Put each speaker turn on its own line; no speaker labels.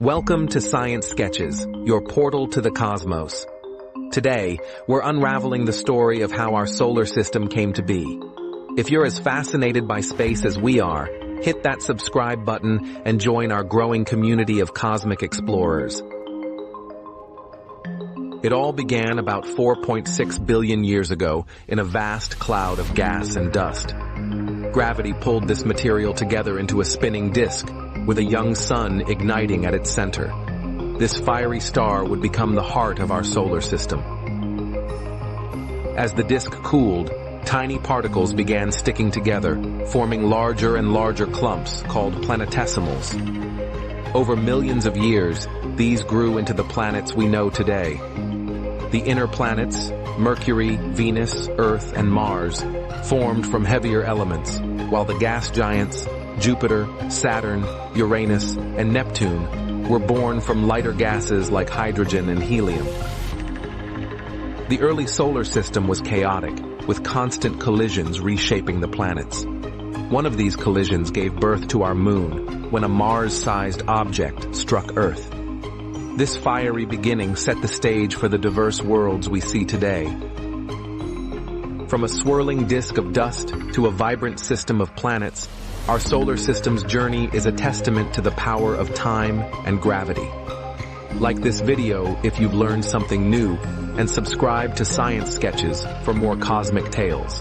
Welcome to Science Sketches, your portal to the cosmos. Today, we're unraveling the story of how our solar system came to be. If you're as fascinated by space as we are, hit that subscribe button and join our growing community of cosmic explorers. It all began about 4.6 billion years ago in a vast cloud of gas and dust. Gravity pulled this material together into a spinning disk, with a young sun igniting at its center. This fiery star would become the heart of our solar system. As the disk cooled, tiny particles began sticking together, forming larger and larger clumps called planetesimals. Over millions of years, these grew into the planets we know today. The inner planets, Mercury, Venus, Earth, and Mars, formed from heavier elements, while the gas giants, Jupiter, Saturn, Uranus, and Neptune, were born from lighter gases like hydrogen and helium. The early solar system was chaotic, with constant collisions reshaping the planets. One of these collisions gave birth to our moon, when a Mars-sized object struck Earth. This fiery beginning set the stage for the diverse worlds we see today. From a swirling disk of dust to a vibrant system of planets, our solar system's journey is a testament to the power of time and gravity. Like this video if you've learned something new, and subscribe to Science Sketches for more cosmic tales.